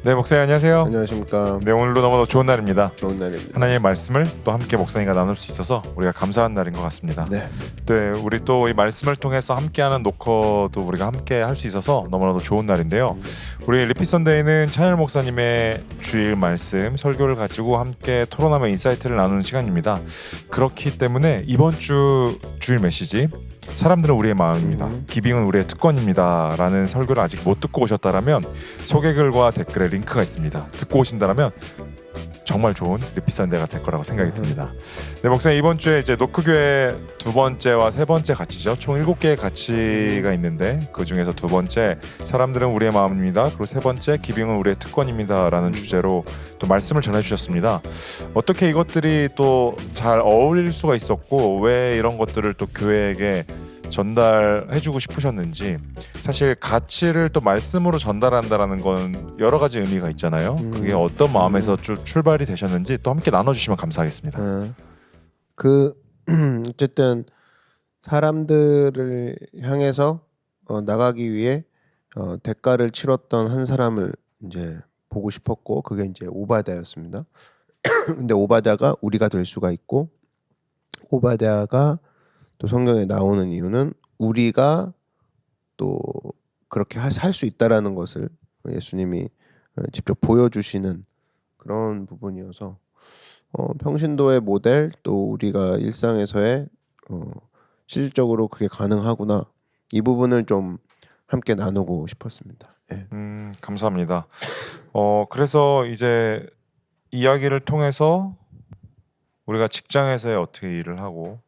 네, 목사님 안녕하세요. 안녕하십니까. 네, 오늘도 너무나 좋은 날입니다. 좋은 날입니다. 하나님의 말씀을 또 함께 목사님과 나눌 수 있어서 우리가 감사한 날인 것 같습니다. 네. 네, 우리 또 이 말씀을 통해서 함께하는 노커도 우리가 함께 할 수 있어서 너무나도 좋은 날인데요. 우리 리피 선데이는 찬열 목사님의 주일 말씀 설교를 가지고 함께 토론하며 인사이트를 나누는 시간입니다. 그렇기 때문에 이번 주 주일 메시지 사람들은 우리의 마음입니다. 기빙은 우리의 특권입니다. 라는 설교를 아직 못 듣고 오셨다라면 소개글과 댓글에 링크가 있습니다. 듣고 오신다라면 정말 좋은 리피 선데이가 될 거라고 생각이 듭니다. 네, 목사님 이번 주에 이제 노크교회 두 번째와 세 번째 가치죠. 총 7개의 가치가 있는데 그 중에서 두 번째 사람들은 우리의 마음입니다. 그리고 세 번째 기빙은 우리의 특권입니다. 라는 주제로 또 말씀을 전해주셨습니다. 어떻게 이것들이 또 잘 어울릴 수가 있었고 왜 이런 것들을 또 교회에게 전달해주고 싶으셨는지. 사실 가치를 또 말씀으로 전달한다라는 건 여러 가지 의미가 있잖아요. 그게 어떤 마음에서 출발이 되셨는지 또 함께 나눠주시면 감사하겠습니다. 어쨌든 사람들을 향해서 나가기 위해 대가를 치렀던 한 사람을 이제 보고 싶었고, 그게 이제 오바댜였습니다. 근데 오바댜가 우리가 될 수가 있고, 오바댜가 또 성경에 나오는 이유는 우리가 또 그렇게 살 수 있다라는 것을 예수님이 직접 보여주시는 그런 부분이어서 평신도의 모델, 또 우리가 일상에서의 실질적으로 그게 가능하구나, 이 부분을 좀 함께 나누고 싶었습니다. 예. 감사합니다. 그래서 이제 이야기를 통해서 우리가 직장에서의 어떻게 일을 하고,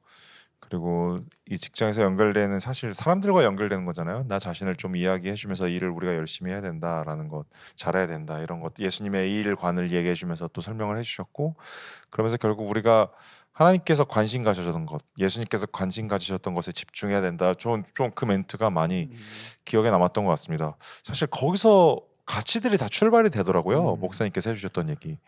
그리고 이 직장에서 연결되는 사실 사람들과 연결되는 거잖아요. 나 자신을 좀 이야기해주면서 일을 우리가 열심히 해야 된다라는 것, 잘해야 된다 이런 것, 예수님의 일관을 얘기해주면서 또 설명을 해주셨고, 그러면서 결국 우리가 하나님께서 관심 가지셨던 것, 예수님께서 관심 가지셨던 것에 집중해야 된다. 좀 그 멘트가 많이 기억에 남았던 것 같습니다. 사실 거기서 가치들이 다 출발이 되더라고요. 목사님께서 해주셨던 얘기.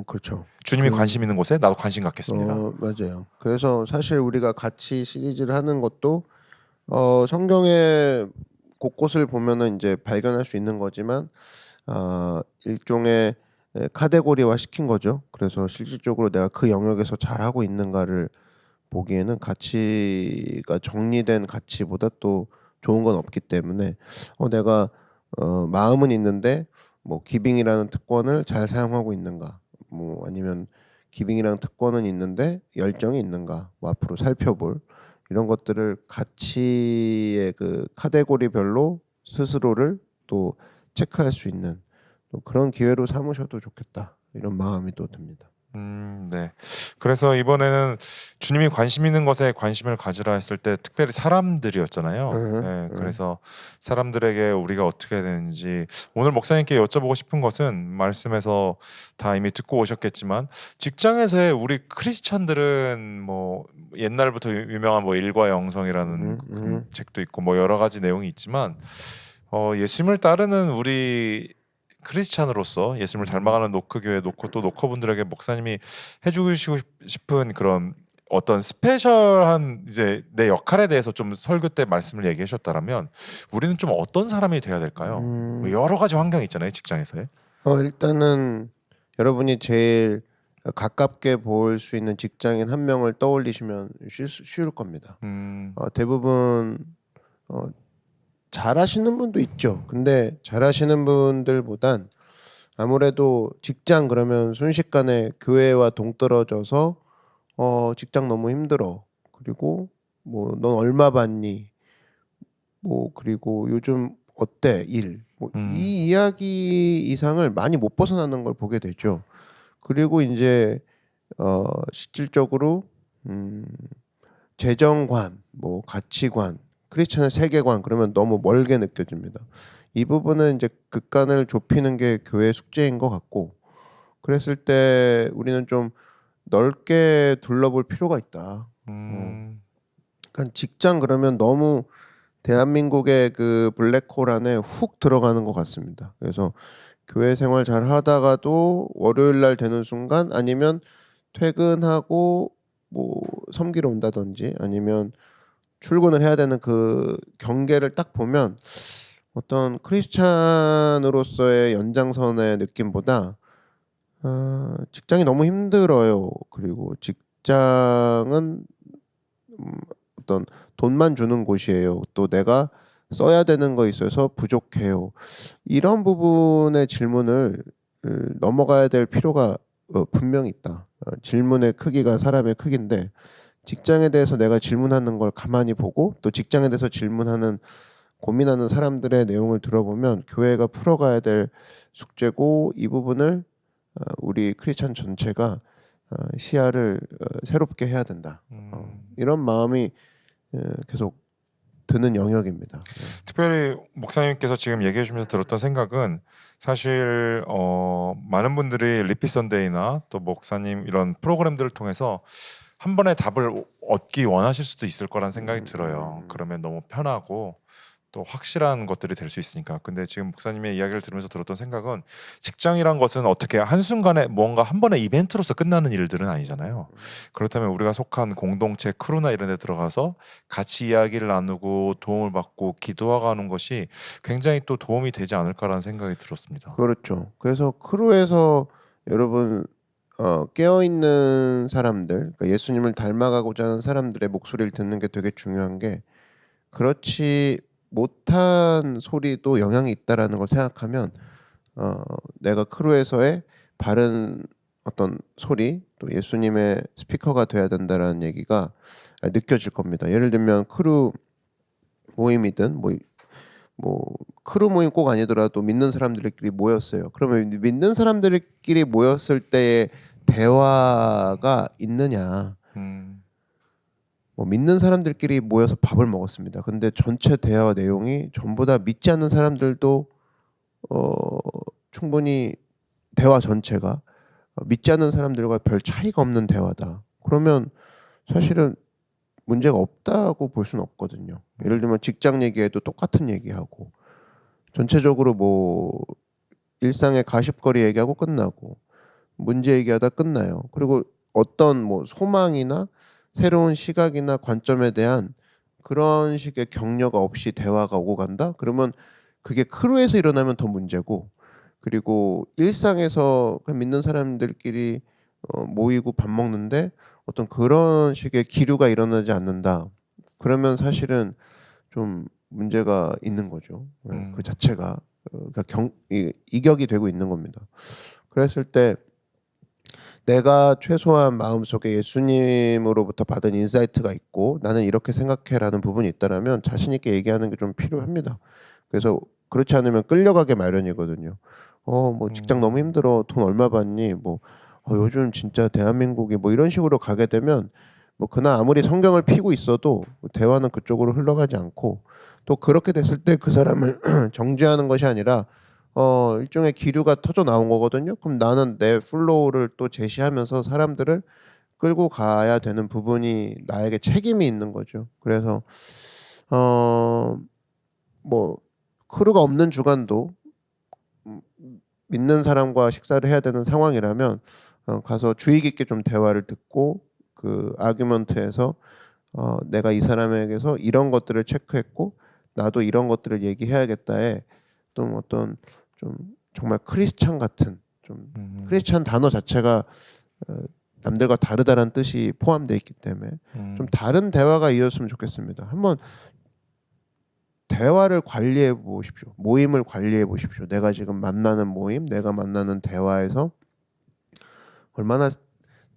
그렇죠. 주님이 관심 있는 곳에 나도 관심 갖겠습니다. 맞아요. 그래서 사실 우리가 가치 시리즈를 하는 것도 성경의 곳곳을 보면은 이제 발견할 수 있는 거지만 일종의 카테고리화 시킨 거죠. 그래서 실질적으로 내가 그 영역에서 잘하고 있는가를 보기에는 가치가 정리된 가치보다 또 좋은 건 없기 때문에 내가 마음은 있는데 뭐 기빙이라는 특권을 잘 사용하고 있는가, 뭐 아니면 기빙이라는 특권은 있는데 열정이 있는가, 뭐 앞으로 살펴볼 이런 것들을 가치의 그 카테고리별로 스스로를 또 체크할 수 있는 또 그런 기회로 삼으셔도 좋겠다, 이런 마음이 또 듭니다. 네. 그래서 이번에는 주님이 관심 있는 것에 관심을 가지라 했을 때 특별히 사람들이었잖아요. 네, 그래서 사람들에게 우리가 어떻게 해야 되는지 오늘 목사님께 여쭤보고 싶은 것은 말씀에서 다 이미 듣고 오셨겠지만 직장에서의 우리 크리스찬들은 뭐 옛날부터 유명한 뭐 일과 영성이라는 책도 있고 뭐 여러 가지 내용이 있지만 예수님을 따르는 우리 크리스찬으로서 예수님을 닮아가는 노크교회 또 노커분들에게 목사님이 해주시고 싶은 그런 어떤 스페셜한 이제 내 역할에 대해서 좀 설교 때 말씀을 얘기해 주셨다면 우리는 좀 어떤 사람이 돼야 될까요? 뭐 여러 가지 환경이 있잖아요, 직장에서의. 일단은 여러분이 제일 가깝게 볼 수 있는 직장인 한 명을 떠올리시면 쉬울 겁니다. 대부분 잘하시는 분도 있죠. 근데 잘하시는 분들보단 아무래도 직장 그러면 순식간에 교회와 동떨어져서 직장 너무 힘들어, 그리고 뭐 넌 얼마 받니, 뭐 그리고 요즘 어때 일, 뭐 이 이야기 이상을 많이 못 벗어나는 걸 보게 되죠. 그리고 이제 실질적으로 재정관, 뭐 가치관, 크리스천의 세계관, 그러면 너무 멀게 느껴집니다. 이 부분은 이제 극간을 좁히는 게 교회 숙제인 것 같고, 그랬을 때 우리는 좀 넓게 둘러볼 필요가 있다. 그러니까 직장 그러면 너무 대한민국의 그 블랙홀 안에 훅 들어가는 것 같습니다. 그래서 교회 생활 잘 하다가도 월요일 날 되는 순간, 아니면 퇴근하고 뭐 섬기러 온다든지 아니면 출근을 해야 되는 그 경계를 딱 보면 어떤 크리스찬으로서의 연장선의 느낌보다 직장이 너무 힘들어요. 그리고 직장은 어떤 돈만 주는 곳이에요. 또 내가 써야 되는 거 있어서 부족해요. 이런 부분의 질문을 넘어가야 될 필요가 분명히 있다. 질문의 크기가 사람의 크기인데 직장에 대해서 내가 질문하는 걸 가만히 보고 또 직장에 대해서 질문하는 고민하는 사람들의 내용을 들어보면 교회가 풀어가야 될 숙제고 이 부분을 우리 크리스찬 전체가 시야를 새롭게 해야 된다. 이런 마음이 계속 드는 영역입니다. 특별히 목사님께서 지금 얘기해 주면서 들었던 생각은 사실 많은 분들이 리피 선데이나 또 목사님 이런 프로그램들을 통해서 한 번에 답을 얻기 원하실 수도 있을 거란 생각이 들어요. 그러면 너무 편하고 또 확실한 것들이 될 수 있으니까. 근데 지금 목사님의 이야기를 들으면서 들었던 생각은 직장이란 것은 어떻게 한순간에 뭔가 한 번의 이벤트로서 끝나는 일들은 아니잖아요. 그렇다면 우리가 속한 공동체 크루나 이런 데 들어가서 같이 이야기를 나누고 도움을 받고 기도하는 것이 굉장히 또 도움이 되지 않을까라는 생각이 들었습니다. 그렇죠. 그래서 크루에서 여러분 깨어 있는 사람들, 그러니까 예수님을 닮아가고자 하는 사람들의 목소리를 듣는 게 되게 중요한 게 그렇지 못한 소리도 영향이 있다라는 걸 생각하면 내가 크루에서의 바른 어떤 소리 또 예수님의 스피커가 돼야 된다라는 얘기가 느껴질 겁니다. 예를 들면 크루 모임이든 뭐 크루 모임 꼭 아니더라도 믿는 사람들끼리 모였어요. 그러면 믿는 사람들끼리 모였을 때의 대화가 있느냐? 뭐 믿는 사람들끼리 모여서 밥을 먹었습니다. 근데 전체 대화 내용이 전부 다 믿지 않는 사람들도 충분히 대화 전체가 믿지 않는 사람들과 별 차이가 없는 대화다. 그러면 사실은 문제가 없다고 볼 수는 없거든요. 예를 들면 직장 얘기해도 똑같은 얘기하고 전체적으로 뭐 일상의 가십거리 얘기하고 끝나고 문제 얘기하다 끝나요. 그리고 어떤 뭐 소망이나 새로운 시각이나 관점에 대한 그런 식의 격려가 없이 대화가 오고 간다? 그러면 그게 크루에서 일어나면 더 문제고 그리고 일상에서 그냥 믿는 사람들끼리 모이고 밥 먹는데 어떤 그런 식의 기류가 일어나지 않는다. 그러면 사실은 좀 문제가 있는 거죠. 그 자체가 그러니까 이격이 되고 있는 겁니다. 그랬을 때 내가 최소한 마음속에 예수님으로부터 받은 인사이트가 있고 나는 이렇게 생각해라는 부분이 있다라면 자신 있게 얘기하는 게 좀 필요합니다. 그래서 그렇지 않으면 끌려가게 마련이거든요. 뭐 직장 너무 힘들어. 돈 얼마 받니? 뭐 요즘 진짜 대한민국이 뭐 이런 식으로 가게 되면 뭐 그날 아무리 성경을 피고 있어도 대화는 그쪽으로 흘러가지 않고 또 그렇게 됐을 때 그 사람을 정죄하는 것이 아니라 일종의 기류가 터져 나온 거거든요. 그럼 나는 내 플로우를 또 제시하면서 사람들을 끌고 가야 되는 부분이 나에게 책임이 있는 거죠. 그래서 뭐 크루가 없는 주간도 믿는 사람과 식사를 해야 되는 상황이라면 가서 주의 깊게 좀 대화를 듣고 그 아규먼트에서 내가 이 사람에게서 이런 것들을 체크했고 나도 이런 것들을 얘기해야겠다에 좀 어떤 좀 정말 크리스찬 같은 좀 크리스찬 단어 자체가 남들과 다르다는 뜻이 포함되어 있기 때문에 좀 다른 대화가 이어졌으면 좋겠습니다. 한번 대화를 관리해 보십시오. 모임을 관리해 보십시오. 내가 지금 만나는 모임, 내가 만나는 대화에서 얼마나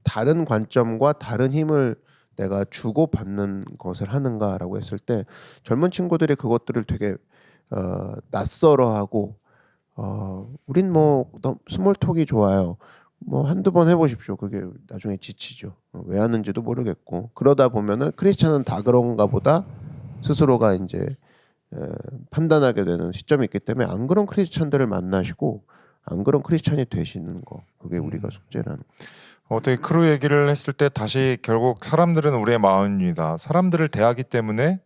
다른 관점과 다른 힘을 내가 주고받는 것을 하는가라고 했을 때 젊은 친구들이 그것들을 되게 낯설어하고 우린 뭐 스몰톡이 좋아요. 뭐 한두 번 해보십시오. 그게 나중에 지치죠. 왜 하는지도 모르겠고 그러다 보면은 크리스찬은 다 그런가 보다 스스로가 이제 판단하게 되는 시점이 있기 때문에 안 그런 크리스찬들을 만나시고 안 그런 크리스찬이 되시는 거 그게 우리가 숙제라는 거. 어떻게 크루 얘기를 했을 때 다시 결국 사람들은 우리의 마음입니다. 사람들을 대하기 때문에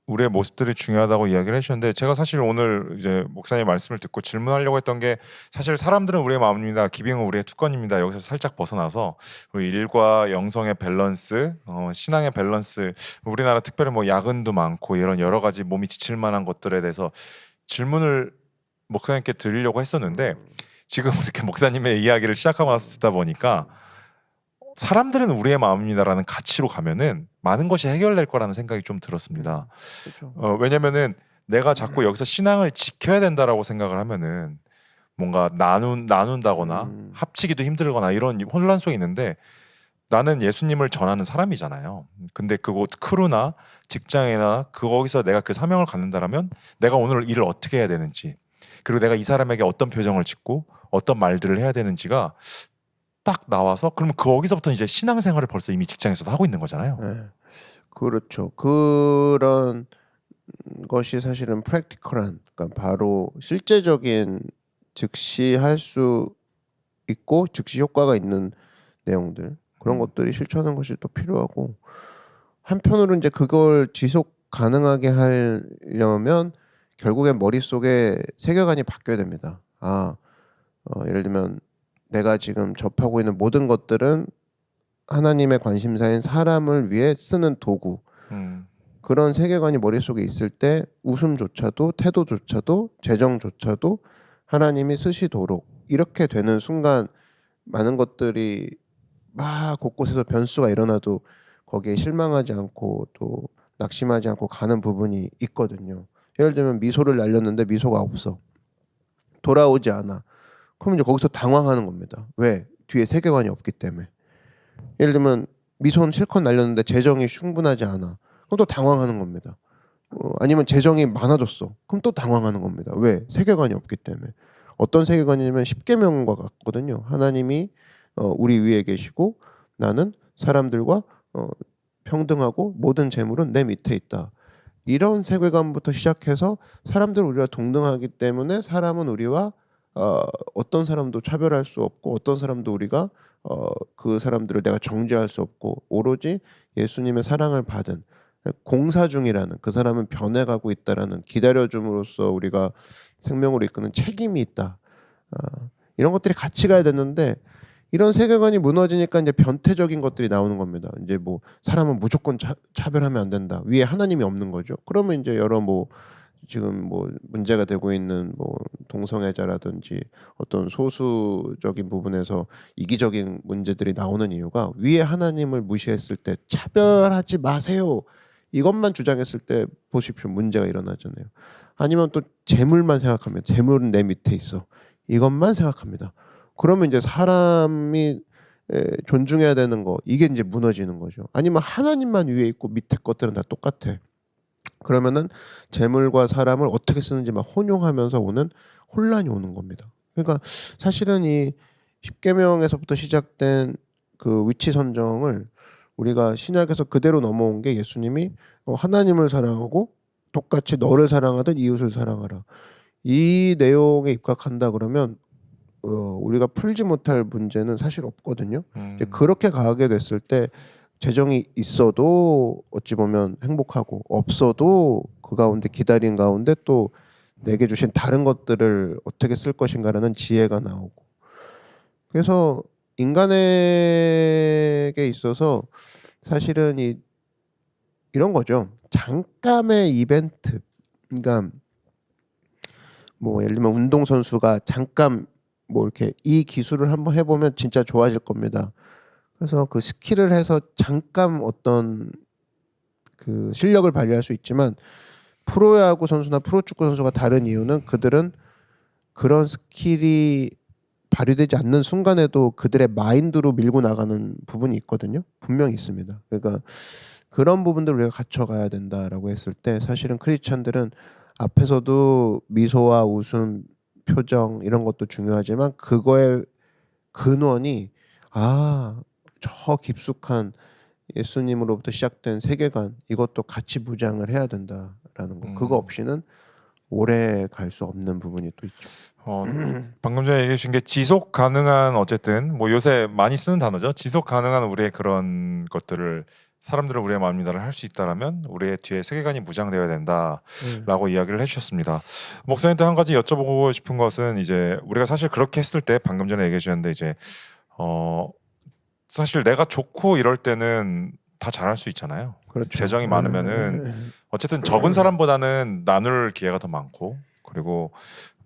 우리의 모습들이 중요하다고 이야기를 해주셨는데 제가 사실 오늘 이제 목사님 말씀을 듣고 질문하려고 했던 게 사실 사람들은 우리의 마음입니다. 기빙은 우리의 투건입니다. 여기서 살짝 벗어나서 우리 일과 영성의 밸런스, 신앙의 밸런스, 우리나라 특별히 뭐 야근도 많고 이런 여러 가지 몸이 지칠 만한 것들에 대해서 질문을 목사님께 드리려고 했었는데 지금 이렇게 목사님의 이야기를 시작하고 나서 듣다 보니까 사람들은 우리의 마음입니다라는 가치로 가면은 많은 것이 해결될 거라는 생각이 좀 들었습니다. 그렇죠. 왜냐면은 내가 자꾸 여기서 신앙을 지켜야 된다라고 생각을 하면은 뭔가 나눈다거나 합치기도 힘들거나 이런 혼란 속에 있는데 나는 예수님을 전하는 사람이잖아요. 근데 그곳 크루나 직장이나 거기서 내가 그 사명을 갖는다라면 내가 오늘 일을 어떻게 해야 되는지 그리고 내가 이 사람에게 어떤 표정을 짓고 어떤 말들을 해야 되는지가 딱 나와서 그러면 거기서부터 이제 신앙생활을 벌써 이미 직장에서도 하고 있는 거잖아요. 네. 그렇죠. 그런 것이 사실은 프랙티컬한, 그러니까 바로 실제적인 즉시 할 수 있고 즉시 효과가 있는 내용들, 그런 것들이 실천하는 것이 또 필요하고, 한편으로 이제 그걸 지속 가능하게 하려면 결국엔 머릿속에 세계관이 바뀌어야 됩니다. 예를 들면 내가 지금 접하고 있는 모든 것들은 하나님의 관심사인 사람을 위해 쓰는 도구, 그런 세계관이 머릿속에 있을 때 웃음조차도, 태도조차도, 재정조차도 하나님이 쓰시도록 이렇게 되는 순간 많은 것들이 막 곳곳에서 변수가 일어나도 거기에 실망하지 않고 또 낙심하지 않고 가는 부분이 있거든요. 예를 들면 미소를 날렸는데 미소가 없어, 돌아오지 않아. 그럼 이제 거기서 당황하는 겁니다. 왜? 뒤에 세계관이 없기 때문에. 예를 들면 미소는 실컷 날렸는데 재정이 충분하지 않아. 그럼 또 당황하는 겁니다. 아니면 재정이 많아졌어. 그럼 또 당황하는 겁니다. 왜? 세계관이 없기 때문에. 어떤 세계관이냐면 십계명과 같거든요. 하나님이 우리 위에 계시고 나는 사람들과 평등하고 모든 재물은 내 밑에 있다. 이런 세계관부터 시작해서 사람들은 우리와 동등하기 때문에 사람은 우리와 어떤 사람도 차별할 수 없고 어떤 사람도 우리가 그 사람들을 내가 정죄할 수 없고 오로지 예수님의 사랑을 받은 공사 중이라는, 그 사람은 변해가고 있다라는, 기다려줌으로써 우리가 생명으로 이끄는 책임이 있다. 이런 것들이 같이 가야 되는데 이런 세계관이 무너지니까 이제 변태적인 것들이 나오는 겁니다. 이제 뭐 사람은 무조건 차별하면 안 된다. 위에 하나님이 없는 거죠. 그러면 이제 여러 지금 문제가 되고 있는 동성애자라든지 어떤 소수적인 부분에서 이기적인 문제들이 나오는 이유가 위에 하나님을 무시했을 때 차별하지 마세요, 이것만 주장했을 때 보십시오, 문제가 일어나잖아요. 아니면 또 재물만 생각하면 재물은 내 밑에 있어, 이것만 생각합니다. 그러면 이제 사람이 존중해야 되는 거, 이게 이제 무너지는 거죠. 아니면 하나님만 위에 있고 밑에 것들은 다 똑같아. 그러면은 재물과 사람을 어떻게 쓰는지 막 혼용하면서 오는 혼란이 오는 겁니다. 그러니까 사실은 이 십계명에서부터 시작된 그 위치 선정을 우리가 신약에서 그대로 넘어온 게 예수님이 하나님을 사랑하고 똑같이 너를 사랑하듯 이웃을 사랑하라, 이 내용에 입각한다 그러면 우리가 풀지 못할 문제는 사실 없거든요. 그렇게 가게 됐을 때 재정이 있어도 어찌 보면 행복하고 없어도 그 가운데 기다린 가운데 또 내게 주신 다른 것들을 어떻게 쓸 것인가라는 지혜가 나오고, 그래서 인간에게 있어서 사실은 이런 거죠. 잠깐의 이벤트, 그러니까 예를 들면 운동선수가 잠깐 이렇게 이 기술을 한번 해보면 진짜 좋아질 겁니다. 그래서 그 스킬을 해서 잠깐 어떤 그 실력을 발휘할 수 있지만 프로야구 선수나 프로축구 선수가 다른 이유는 그들은 그런 스킬이 발휘되지 않는 순간에도 그들의 마인드로 밀고 나가는 부분이 있거든요. 분명히 있습니다. 그러니까 그런 부분들을 우리가 갖춰가야 된다라고 했을 때 사실은 크리스찬들은 앞에서도 미소와 웃음, 표정 이런 것도 중요하지만 그거의 근원이 저 깊숙한 예수님으로부터 시작된 세계관, 이것도 같이 무장을 해야 된다라는 거. 그거 없이는 오래 갈 수 없는 부분이 또 있죠. 방금 전에 얘기해 주신 게 지속 가능한, 어쨌든 요새 많이 쓰는 단어죠. 지속 가능한 우리의 그런 것들을, 사람들은 우리의 마음입니다를 할 수 있다라면 우리의 뒤에 세계관이 무장되어야 된다라고 이야기를 해주셨습니다. 목사님한테 한 가지 여쭤보고 싶은 것은 이제 우리가 사실 그렇게 했을 때 방금 전에 얘기해 주셨는데 이제 사실 내가 좋고 이럴 때는 다 잘할 수 있잖아요. 그렇죠. 재정이 많으면은 어쨌든 적은 사람보다는 나눌 기회가 더 많고 그리고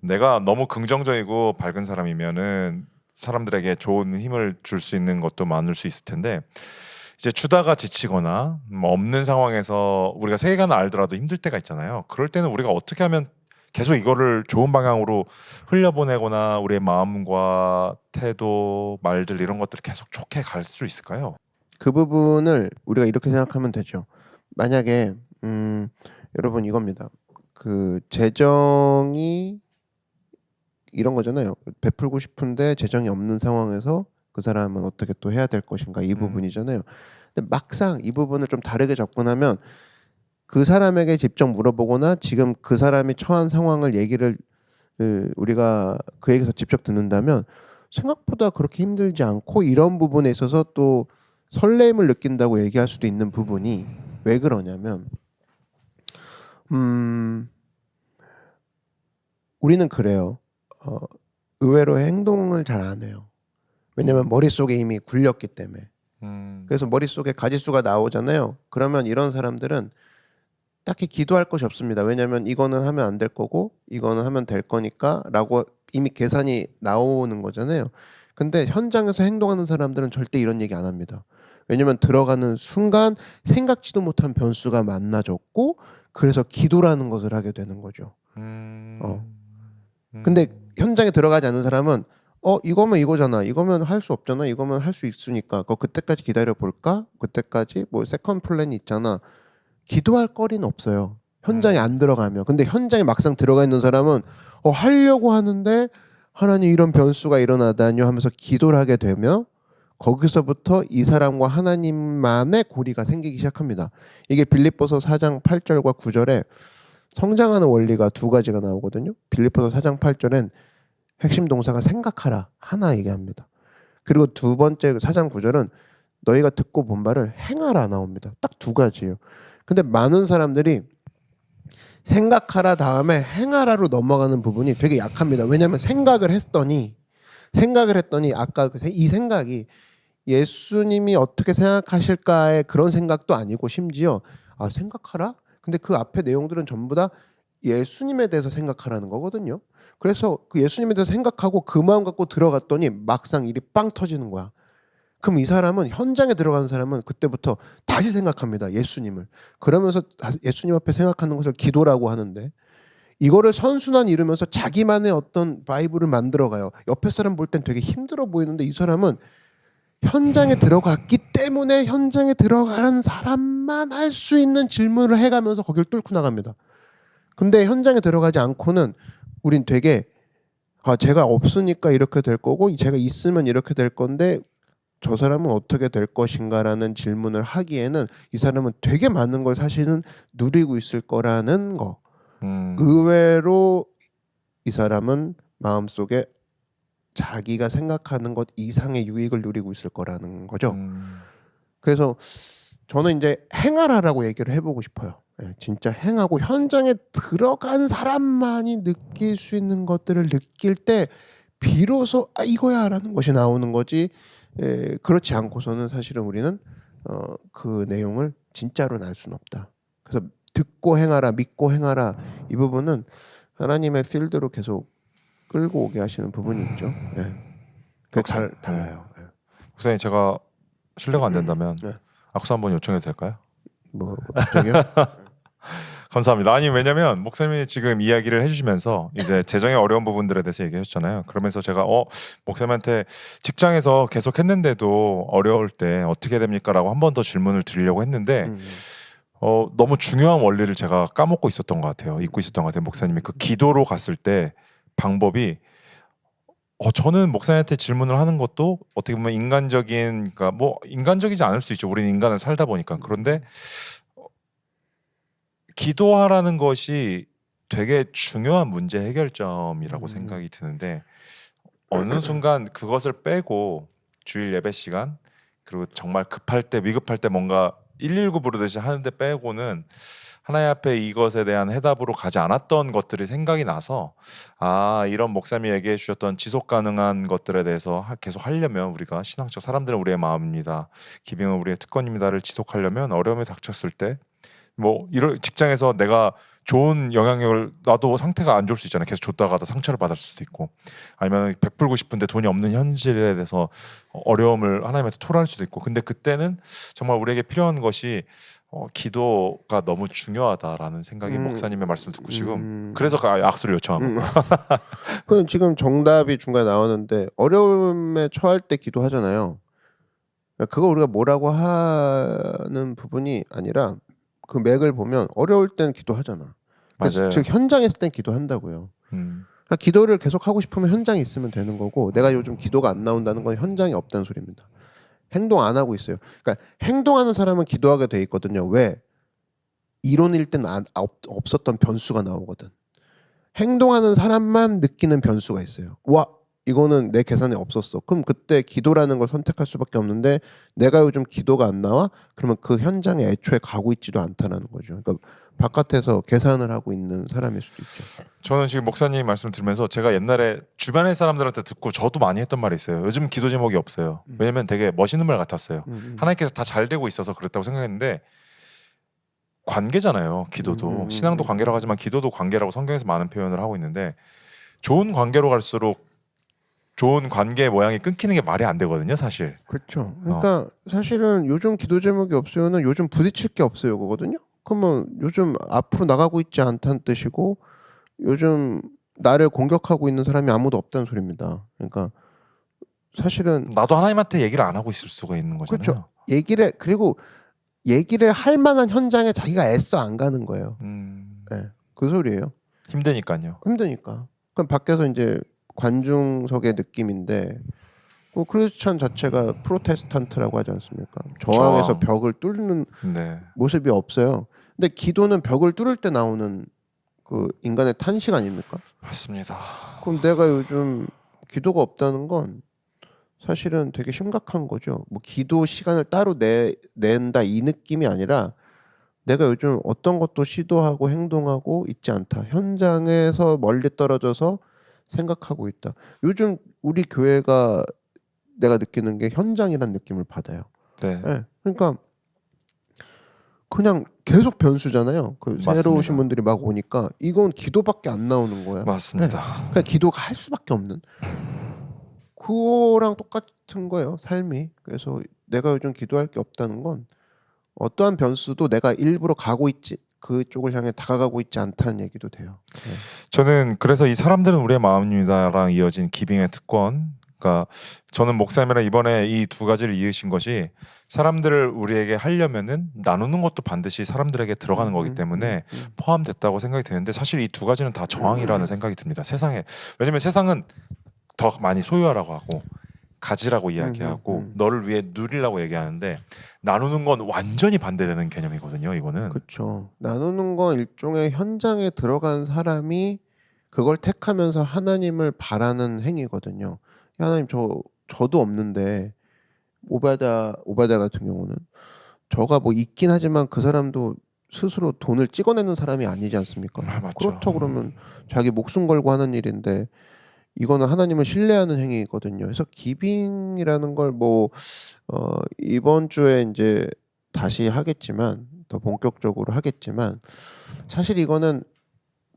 내가 너무 긍정적이고 밝은 사람이면은 사람들에게 좋은 힘을 줄 수 있는 것도 많을 수 있을 텐데 이제 주다가 지치거나 뭐 없는 상황에서 우리가 세계관을 알더라도 힘들 때가 있잖아요. 그럴 때는 우리가 어떻게 하면 계속 이거를 좋은 방향으로 흘려보내거나 우리의 마음과 태도, 말들 이런 것들을 계속 좋게 갈 수 있을까요? 그 부분을 우리가 이렇게 생각하면 되죠. 만약에 여러분 이겁니다. 그 재정이 이런 거잖아요. 베풀고 싶은데 재정이 없는 상황에서 그 사람은 어떻게 또 해야 될 것인가 이 부분이잖아요. 근데 막상 이 부분을 좀 다르게 접근하면 그 사람에게 직접 물어보거나 지금 그 사람이 처한 상황을 얘기를 우리가 그에게서 직접 듣는다면 생각보다 그렇게 힘들지 않고 이런 부분에 있어서 또 설렘을 느낀다고 얘기할 수도 있는 부분이 왜 그러냐면 우리는 그래요. 의외로 행동을 잘 안 해요. 왜냐면 머릿속에 이미 굴렸기 때문에. 그래서 머릿속에 가지수가 나오잖아요. 그러면 이런 사람들은 딱히 기도할 것이 없습니다. 왜냐면 이거는 하면 안 될 거고 이거는 하면 될 거니까 라고 이미 계산이 나오는 거잖아요. 근데 현장에서 행동하는 사람들은 절대 이런 얘기 안 합니다. 왜냐면 들어가는 순간 생각지도 못한 변수가 만나졌고 그래서 기도라는 것을 하게 되는 거죠. 근데 현장에 들어가지 않는 사람은 이거면 이거잖아. 이거면 할 수 없잖아. 이거면 할 수 있으니까. 그때까지 기다려 볼까? 그때까지 뭐 세컨 플랜이 있잖아. 기도할 거리는 없어요. 현장에 안 들어가면. 근데 현장에 막상 들어가 있는 사람은 하려고 하는데 하나님 이런 변수가 일어나다뇨 하면서 기도를 하게 되면 거기서부터 이 사람과 하나님만의 고리가 생기기 시작합니다. 이게 빌립보서 4장 8절과 9절에 성장하는 원리가 두 가지가 나오거든요. 빌립보서 4장 8절엔 핵심 동사가 생각하라 하나 얘기합니다. 그리고 두 번째 4장 9절은 너희가 듣고 본 바를 행하라 나옵니다. 딱 두 가지예요. 근데 많은 사람들이 생각하라 다음에 행하라로 넘어가는 부분이 되게 약합니다. 왜냐하면 생각을 했더니 아까 이 생각이 예수님이 어떻게 생각하실까의 그런 생각도 아니고 심지어 생각하라? 근데 그 앞에 내용들은 전부 다 예수님에 대해서 생각하라는 거거든요. 그래서 그 예수님에 대해서 생각하고 그 마음 갖고 들어갔더니 막상 일이 빵 터지는 거야. 그럼 이 사람은 현장에 들어가는 사람은 그때부터 다시 생각합니다. 예수님을. 그러면서 예수님 앞에 생각하는 것을 기도라고 하는데 이거를 선순환 이루면서 자기만의 어떤 바이블을 만들어가요. 옆에 사람 볼 땐 되게 힘들어 보이는데 이 사람은 현장에 들어갔기 때문에 현장에 들어가는 사람만 할 수 있는 질문을 해가면서 거기를 뚫고 나갑니다. 근데 현장에 들어가지 않고는 우린 되게 제가 없으니까 이렇게 될 거고 제가 있으면 이렇게 될 건데 저 사람은 어떻게 될 것인가라는 질문을 하기에는 이 사람은 되게 많은 걸 사실은 누리고 있을 거라는 거. 의외로 이 사람은 마음속에 자기가 생각하는 것 이상의 유익을 누리고 있을 거라는 거죠. 그래서 저는 이제 행하라라고 얘기를 해보고 싶어요. 진짜 행하고 현장에 들어간 사람만이 느낄 수 있는 것들을 느낄 때 비로소 이거야라는 것이 나오는 거지. 그렇지 않고서는 사실은 우리는 그 내용을 진짜로 알 수는 없다. 그래서 듣고 행하라, 믿고 행하라 이 부분은 하나님의 필드로 계속 끌고 오게 하시는 부분이 있죠. 달라요. 목사님 제가 실례가 안 된다면 악수 한번 요청해도 될까요? 뭐 저기요? 감사합니다. 아니 왜냐면 목사님이 지금 이야기를 해주시면서 이제 재정의 어려운 부분들에 대해서 얘기해주잖아요. 그러면서 제가 목사님한테 직장에서 계속 했는데도 어려울 때 어떻게 됩니까?라고 한 번 더 질문을 드리려고 했는데 너무 중요한 원리를 제가 까먹고 있었던 것 같아요. 잊고 있었던 것 같아요. 목사님이 그 기도로 갔을 때 방법이 저는 목사님한테 질문을 하는 것도 어떻게 보면 인간적인, 그러니까 뭐 인간적이지 않을 수 있죠. 우리는 인간을 살다 보니까. 그런데 기도하라는 것이 되게 중요한 문제 해결점이라고 생각이 드는데 어느 순간 그것을 빼고 주일 예배 시간 그리고 정말 급할 때 위급할 때 뭔가 119 부르듯이 하는데 빼고는 하나님 앞에 이것에 대한 해답으로 가지 않았던 것들이 생각이 나서 이런 목사님이 얘기해 주셨던 지속 가능한 것들에 대해서 계속 하려면 우리가 신앙적 사람들은 우리의 마음입니다. 기병은 우리의 특권입니다를 지속하려면 어려움이 닥쳤을 때 뭐 이런 직장에서 내가 좋은 영향력을 나도 상태가 안 좋을 수 있잖아요. 계속 줬다가도 상처를 받을 수도 있고 아니면 베풀고 싶은데 돈이 없는 현실에 대해서 어려움을 하나님한테 토로할 수도 있고 근데 그때는 정말 우리에게 필요한 것이 기도가 너무 중요하다라는 생각이 목사님의 말씀을 듣고 지금 그래서 악수를 요청한 거예요. 그 지금 정답이 중간에 나오는데 어려움에 처할 때 기도하잖아요. 그거 우리가 뭐라고 하는 부분이 아니라 그 맥을 보면 어려울 땐 기도하잖아. 맞아요. 즉 현장에 있을 땐 기도한다고요. 그러니까 기도를 계속 하고 싶으면 현장에 있으면 되는 거고 내가 요즘 기도가 안 나온다는 건 현장에 없다는 소리입니다. 행동 안 하고 있어요. 그러니까 행동하는 사람은 기도하게 돼 있거든요. 왜? 이론일 땐 없었던 변수가 나오거든. 행동하는 사람만 느끼는 변수가 있어요. 와, 이거는 내 계산에 없었어. 그럼 그때 기도라는 걸 선택할 수밖에 없는데 내가 요즘 기도가 안 나와? 그러면 그 현장에 애초에 가고 있지도 않다는 거죠. 그러니까 바깥에서 계산을 하고 있는 사람일 수도 있죠. 저는 지금 목사님 말씀 들으면서 제가 옛날에 주변의 사람들한테 듣고 저도 많이 했던 말이 있어요. 요즘 기도 제목이 없어요. 왜냐면 되게 멋있는 말 같았어요. 하나님께서 다 잘 되고 있어서 그랬다고 생각했는데 관계잖아요. 기도도 신앙도 관계라고 하지만 기도도 관계라고 성경에서 많은 표현을 하고 있는데 좋은 관계로 갈수록 좋은 관계의 모양이 끊기는 게 말이 안 되거든요, 사실. 그렇죠. 그러니까 사실은 요즘 기도 제목이 없어요는 요즘 부딪힐 게 없어요, 그거거든요. 그러면 요즘 앞으로 나가고 있지 않다는 뜻이고 요즘 나를 공격하고 있는 사람이 아무도 없다는 소리입니다. 그러니까 사실은 나도 하나님한테 얘기를 안 하고 있을 수가 있는 거잖아요. 그렇죠. 얘기를 할 만한 현장에 자기가 애써 안 가는 거예요. 네, 그 소리예요. 힘드니까요. 힘드니까. 그럼 밖에서 이제 관중석의 느낌인데 뭐 크리스천 자체가 프로테스탄트라고 하지 않습니까? 저항해서 벽을 뚫는 모습이 없어요. 근데 기도는 벽을 뚫을 때 나오는 그 인간의 탄식 아닙니까? 맞습니다. 그럼 내가 요즘 기도가 없다는 건 사실은 되게 심각한 거죠. 뭐 기도 시간을 따로 낸다 이 느낌이 아니라 내가 요즘 어떤 것도 시도하고 행동하고 있지 않다. 현장에서 멀리 떨어져서 생각하고 있다. 요즘 우리 교회가 내가 느끼는 게 현장이란 느낌을 받아요. 네. 네. 그러니까 그냥 계속 변수잖아요. 새로 오신 분들이 막 오니까 이건 기도밖에 안 나오는 거야. 맞습니다. 네. 그냥 기도가 할 수밖에 없는. 그거랑 똑같은 거예요. 삶이. 그래서 내가 요즘 기도할 게 없다는 건 어떠한 변수도 내가 일부러 가고 있지 그쪽을 향해 다가가고 있지 않다는 얘기도 돼요. 네. 저는 그래서 이 사람들은 우리의 마음입니다랑 이어진 기빙의 특권. 그러니까 저는 목사님이랑 이번에 이 두 가지를 이으신 것이 사람들을 우리에게 하려면은 나누는 것도 반드시 사람들에게 들어가는 거기 때문에 포함됐다고 생각이 드는데 사실 이 두 가지는 다 저항이라는 생각이 듭니다. 세상에. 왜냐면 세상은 더 많이 소유하라고 하고 가지라고 이야기하고 너를 위해 누리라고 얘기하는데 나누는 건 완전히 반대되는 개념이거든요. 이거는. 그렇죠. 나누는 건 일종의 현장에 들어간 사람이 그걸 택하면서 하나님을 바라는 행위거든요. 하나님 저도 없는데 오바다 같은 경우는 저가 뭐 있긴 하지만 그 사람도 스스로 돈을 찍어내는 사람이 아니지 않습니까? 맞죠. 그렇다 그러면 자기 목숨 걸고 하는 일인데 이거는 하나님을 신뢰하는 행위거든요. 그래서 기빙이라는 걸 뭐 이번 주에 이제 다시 하겠지만 더 본격적으로 하겠지만 사실 이거는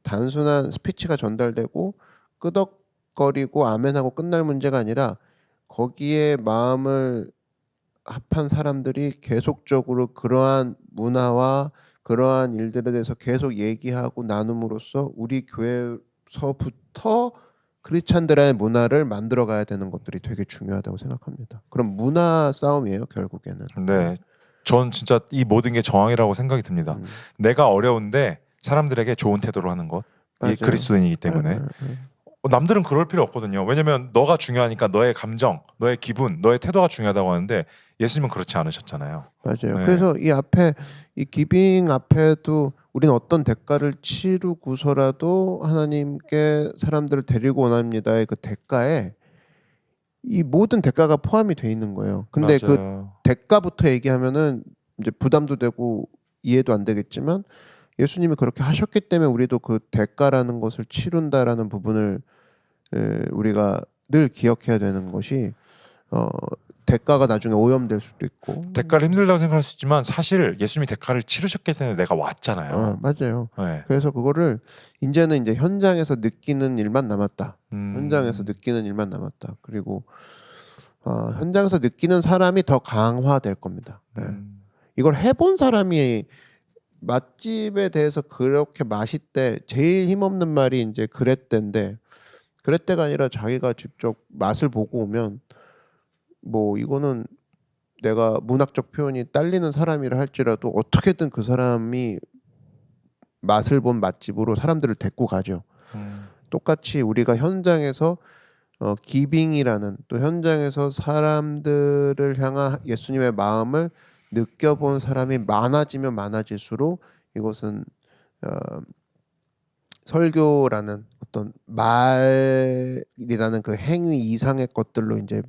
단순한 스피치가 전달되고 끄덕거리고 아멘하고 끝날 문제가 아니라 거기에 마음을 합한 사람들이 계속적으로 그러한 문화와 그러한 일들에 대해서 계속 얘기하고 나눔으로써 우리 교회서부터 크리스찬들의 문화를 만들어 가야 되는 것들이 되게 중요하다고 생각합니다. 그럼 문화 싸움이에요, 결국에는. 네. 전 진짜 이 모든 게 저항이라고 생각이 듭니다. 내가 어려운데 사람들에게 좋은 태도로 하는 것. 이 그리스도인이기 때문에. 남들은 그럴 필요 없거든요. 왜냐면 너가 중요하니까 너의 감정, 너의 기분, 너의 태도가 중요하다고 하는데 예수님은 그렇지 않으셨잖아요. 맞아요. 네. 그래서 이 기빙 앞에도 우리는 어떤 대가를 치르고서라도 하나님께 사람들을 데리고 원합니다의 그 대가에 이 모든 대가가 포함이 돼 있는 거예요. 근데 맞아요. 그 대가부터 얘기하면은 이제 부담도 되고 이해도 안 되겠지만 예수님이 그렇게 하셨기 때문에 우리도 그 대가라는 것을 치른다라는 부분을 우리가 늘 기억해야 되는 것이 대가가 나중에 오염될 수도 있고. 대가를 힘들다고 생각할 수 있지만 사실 예수님이 대가를 치르셨기 때문에 내가 왔잖아요. 맞아요. 네. 그래서 그거를 이제는 이제 현장에서 느끼는 일만 남았다. 현장에서 느끼는 일만 남았다. 그리고 현장에서 느끼는 사람이 더 강화될 겁니다. 네. 이걸 해본 사람이 맛집에 대해서 그렇게 맛있대 제일 힘없는 말이 이제 그랬대인데 그랬대가 아니라 자기가 직접 맛을 보고 오면 뭐 이거는 내가 문학적 표현이 딸리는 사람이라 할지라도 어떻게든 그 사람이 맛을 본 맛집으로 사람들을 데리고 가죠. 똑같이 우리가 현장에서 기빙이라는 또 현장에서 사람들을 향한 예수님의 마음을 느껴본 사람이 많아지면 많아질수록 이것은 설교라는 어떤 말이라는 그 행위 이상의 것들로 이제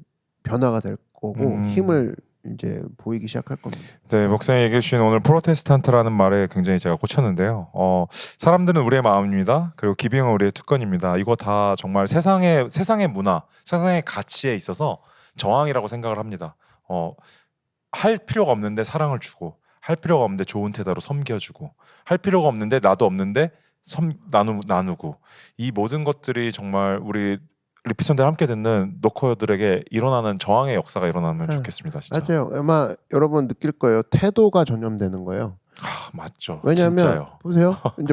변화가 될 거고 힘을 이제 보이기 시작할 겁니다. 네, 목사님 얘기해 주신 오늘 프로테스탄트라는 말에 굉장히 제가 꽂혔는데요. 사람들은 우리의 마음입니다. 그리고 기빙은 우리의 특권입니다. 이거 다 정말 세상의 문화, 세상의 가치에 있어서 저항이라고 생각을 합니다. 할 필요가 없는데 사랑을 주고, 할 필요가 없는데 좋은 태도로 섬겨주고, 할 필요가 없는데 나도 없는데 나누고, 이 모든 것들이 정말 우리 리피선대를 함께 듣는 노커들에게 일어나는 저항의 역사가 일어나면 좋겠습니다. 진짜. 맞아요. 아마 여러분 느낄 거예요. 태도가 전염되는 거예요. 맞죠. 왜냐하면 진짜요.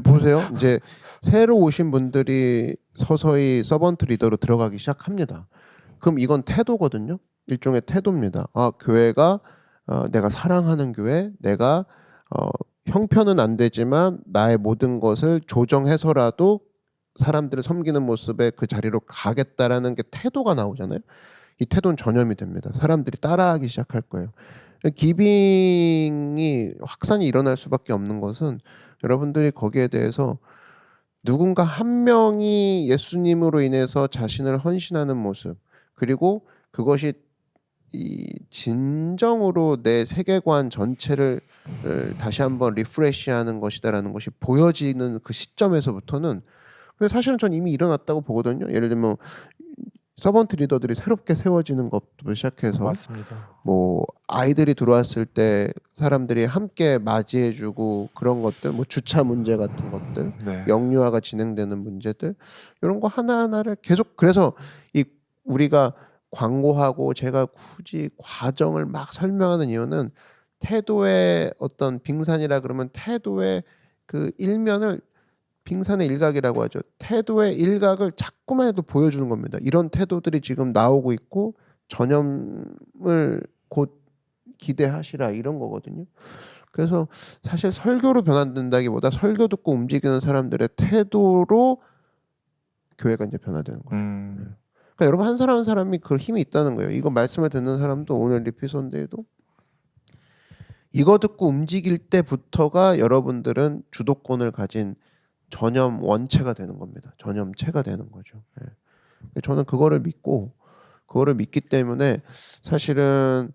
보세요. 이제 새로 오신 분들이 서서히 서번트 리더로 들어가기 시작합니다. 그럼 이건 태도거든요. 일종의 태도입니다. 교회가 내가 사랑하는 교회, 내가 형편은 안 되지만 나의 모든 것을 조정해서라도 사람들을 섬기는 모습에 그 자리로 가겠다라는 게 태도가 나오잖아요. 이 태도는 전염이 됩니다. 사람들이 따라하기 시작할 거예요. 기빙이 확산이 일어날 수밖에 없는 것은 여러분들이 거기에 대해서 누군가 한 명이 예수님으로 인해서 자신을 헌신하는 모습 그리고 그것이 이 진정으로 내 세계관 전체를 다시 한번 리프레시하는 것이다라는 것이 보여지는 그 시점에서부터는 근데 사실은 전 이미 일어났다고 보거든요. 예를 들면 서번트 리더들이 새롭게 세워지는 것부터 시작해서 맞습니다. 뭐 아이들이 들어왔을 때 사람들이 함께 맞이해주고 그런 것들, 뭐 주차 문제 같은 것들, 네. 영유아가 진행되는 문제들 이런 거 하나하나를 계속 그래서 이 우리가 광고하고 제가 굳이 과정을 막 설명하는 이유는 태도의 어떤 빙산이라 그러면 태도의 그 일면을 빙산의 일각이라고 하죠. 태도의 일각을 자꾸만 해도 보여주는 겁니다. 이런 태도들이 지금 나오고 있고 전염을 곧 기대하시라 이런 거거든요. 그래서 사실 설교로 변화된다기보다 설교 듣고 움직이는 사람들의 태도로 교회가 이제 변화되는 거예요. 그러니까 여러분 한 사람 한 사람이 그 힘이 있다는 거예요. 이거 말씀을 듣는 사람도 오늘 리피선데에도 이거 듣고 움직일 때부터가 여러분들은 주도권을 가진 전염 원체가 되는 겁니다. 전염체가 되는 거죠. 저는 그거를 믿기 때문에 사실은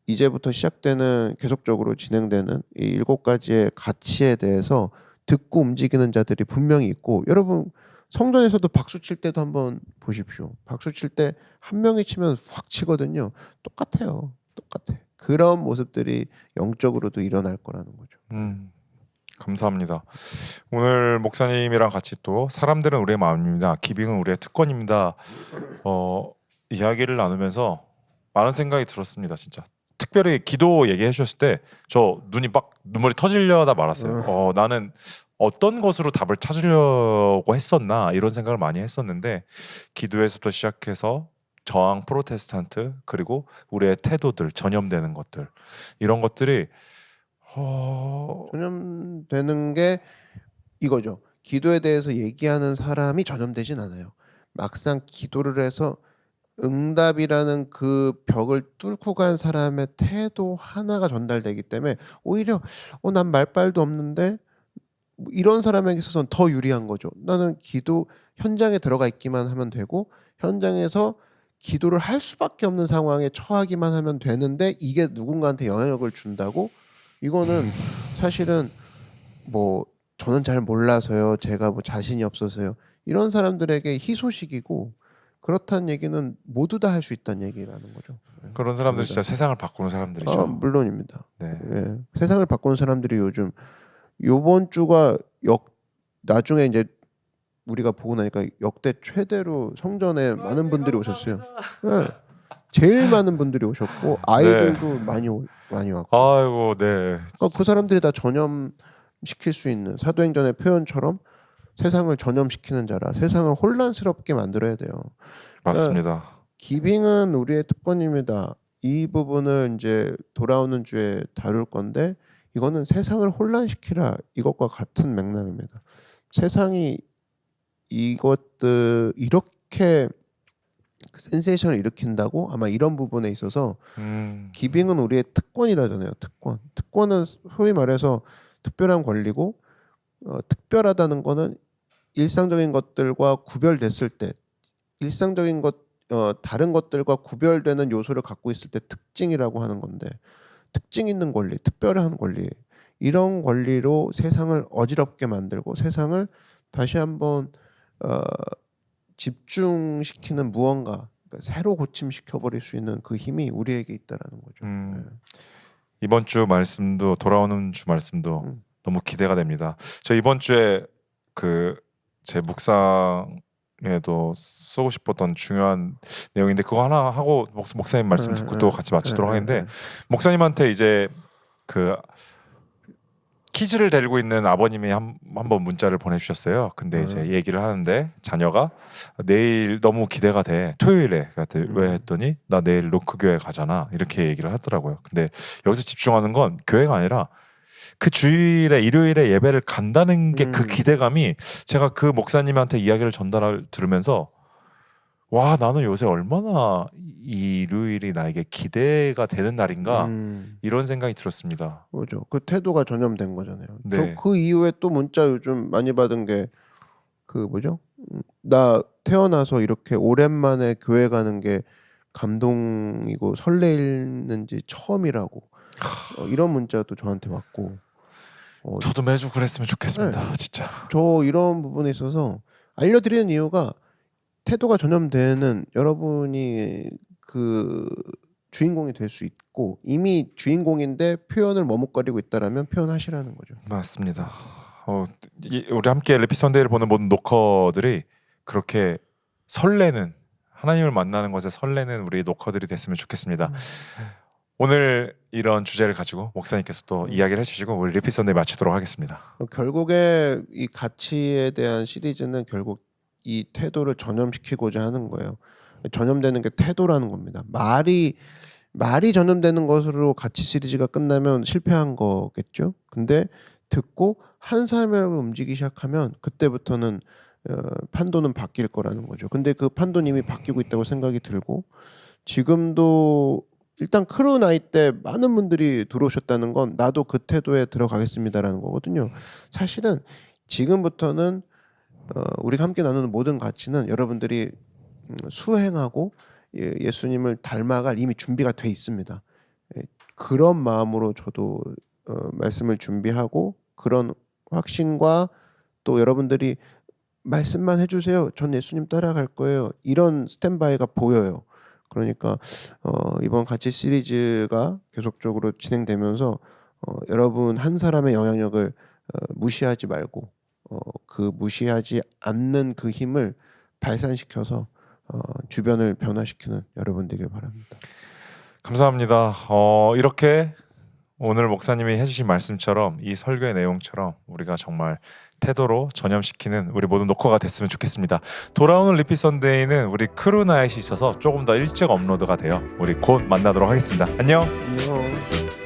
이제부터 시작되는 계속적으로 진행되는 이 7가지의 가치에 대해서 듣고 움직이는 자들이 분명히 있고 여러분 성전에서도 박수 칠 때도 한번 보십시오. 박수 칠 때 한 명이 치면 확 치거든요. 똑같아요. 똑같아. 그런 모습들이 영적으로도 일어날 거라는 거죠. 감사합니다. 오늘 목사님이랑 같이 또 사람들은 우리의 마음입니다. 기빙은 우리의 특권입니다. 이야기를 나누면서 많은 생각이 들었습니다. 진짜. 특별히 기도 얘기해 주셨을 때 저 눈물이 터지려다 말았어요. 나는 어떤 것으로 답을 찾으려고 했었나 이런 생각을 많이 했었는데 기도에서부터 시작해서 저항 프로테스탄트 그리고 우리의 태도들 전염되는 것들 이런 것들이 전염되는 게 이거죠. 기도에 대해서 얘기하는 사람이 전염되진 않아요. 막상 기도를 해서 응답이라는 그 벽을 뚫고 간 사람의 태도 하나가 전달되기 때문에 오히려 난 말빨도 없는데 이런 사람에게 있어서는 더 유리한 거죠. 나는 기도 현장에 들어가 있기만 하면 되고 현장에서 기도를 할 수밖에 없는 상황에 처하기만 하면 되는데 이게 누군가한테 영향력을 준다고? 이거는 사실은 뭐 저는 잘 몰라서요. 제가 뭐 자신이 없어서요. 이런 사람들에게 희소식이고 그렇다는 얘기는 모두 다 할 수 있다는 얘기라는 거죠. 그런 사람들이 진짜 세상을 바꾸는 사람들이죠. 물론입니다. 네. 예. 세상을 바꾸는 사람들이 요번 주가 나중에 이제 우리가 보고 나니까 역대 최대로 성전에 많은 분들이 오셨어요. 예. 제일 많은 분들이 오셨고 아이들도 많이 왔고. 아이고, 네. 그러니까 그 사람들이 다 전염시킬 수 있는 사도행전의 표현처럼 세상을 전염시키는 자라 세상을 혼란스럽게 만들어야 돼요. 맞습니다. 기빙은 우리의 특권입니다. 이 부분을 이제 돌아오는 주에 다룰 건데 이거는 세상을 혼란시키라 이것과 같은 맥락입니다. 세상이 이것들 이렇게 센세이션을 일으킨다고 아마 이런 부분에 있어서 기빙은 우리의 특권이라잖아요. 특권은 소위 말해서 특별한 권리고 특별하다는 거는 일상적인 것들과 구별됐을 때 일상적인 다른 것들과 구별되는 요소를 갖고 있을 때 특징이라고 하는 건데 특징 있는 권리, 특별한 권리 이런 권리로 세상을 어지럽게 만들고 세상을 다시 한번 집중시키는 무언가 그러니까 새로 고침시켜버릴 수 있는 그 힘이 우리에게 있다라는 거죠. 네. 이번 주 말씀도 돌아오는 주 말씀도 너무 기대가 됩니다. 저 이번 주에 제 묵상에도 쓰고 싶었던 중요한 내용인데 그거 하나 하고 목사님 말씀 듣고 또 같이 마치도록 하겠는데 목사님한테 이제 키즈를 데리고 있는 아버님이 한번 문자를 보내주셨어요. 근데 이제 얘기를 하는데 자녀가 내일 너무 기대가 돼. 토요일에 왜 했더니 나 내일 로크교회 가잖아. 이렇게 얘기를 하더라고요. 근데 여기서 집중하는 건 교회가 아니라 그 주일에 일요일에 예배를 간다는 게 그 기대감이 제가 그 목사님한테 이야기를 들으면서 와 나는 요새 얼마나 이 일요일이 나에게 기대가 되는 날인가 이런 생각이 들었습니다. 그렇죠. 그 태도가 전염된 거잖아요. 네. 그 이후에 또 문자 요즘 많이 받은 게 나 태어나서 이렇게 오랜만에 교회 가는 게 감동이고 설레는지 처음이라고 이런 문자도 저한테 왔고 저도 매주 그랬으면 좋겠습니다. 네. 진짜. 저 이런 부분에 있어서 알려드리는 이유가 태도가 전염되는 여러분이 그 주인공이 될 수 있고 이미 주인공인데 표현을 머뭇거리고 있다라면 표현하시라는 거죠. 맞습니다. 우리 함께 레피 선데이를 보는 모든 노커들이 그렇게 설레는 하나님을 만나는 것에 설레는 우리 노커들이 됐으면 좋겠습니다. 오늘 이런 주제를 가지고 목사님께서 또 이야기를 해주시고 우리 레피 선데이 마치도록 하겠습니다. 결국에 이 가치에 대한 시리즈는 결국 이 태도를 전염시키고자 하는 거예요. 전염되는 게 태도라는 겁니다. 말이 전염되는 것으로 가치 시리즈가 끝나면 실패한 거겠죠. 근데 듣고 한 사람이라고 움직이기 시작하면 그때부터는 판도는 바뀔 거라는 거죠. 근데 그 판도는 이미 바뀌고 있다고 생각이 들고 지금도 일단 크루 나이 때 많은 분들이 들어오셨다는 건 나도 그 태도에 들어가겠습니다라는 거거든요. 사실은 지금부터는 우리가 함께 나누는 모든 가치는 여러분들이 수행하고 예수님을 닮아갈 이미 준비가 돼 있습니다. 그런 마음으로 저도 말씀을 준비하고 그런 확신과 또 여러분들이 말씀만 해주세요. 전 예수님 따라갈 거예요. 이런 스탠바이가 보여요. 그러니까 이번 가치 시리즈가 계속적으로 진행되면서 여러분 한 사람의 영향력을 무시하지 말고 그 무시하지 않는 그 힘을 발산시켜서 주변을 변화시키는 여러분 되길 바랍니다. 감사합니다. 이렇게 오늘 목사님이 해주신 말씀처럼 이 설교의 내용처럼 우리가 정말 태도로 전염시키는 우리 모든 노커가 됐으면 좋겠습니다. 돌아오는 리피 선데이는 우리 크루 나잇이 있어서 조금 더 일찍 업로드가 돼요. 우리 곧 만나도록 하겠습니다. 안녕. 안녕.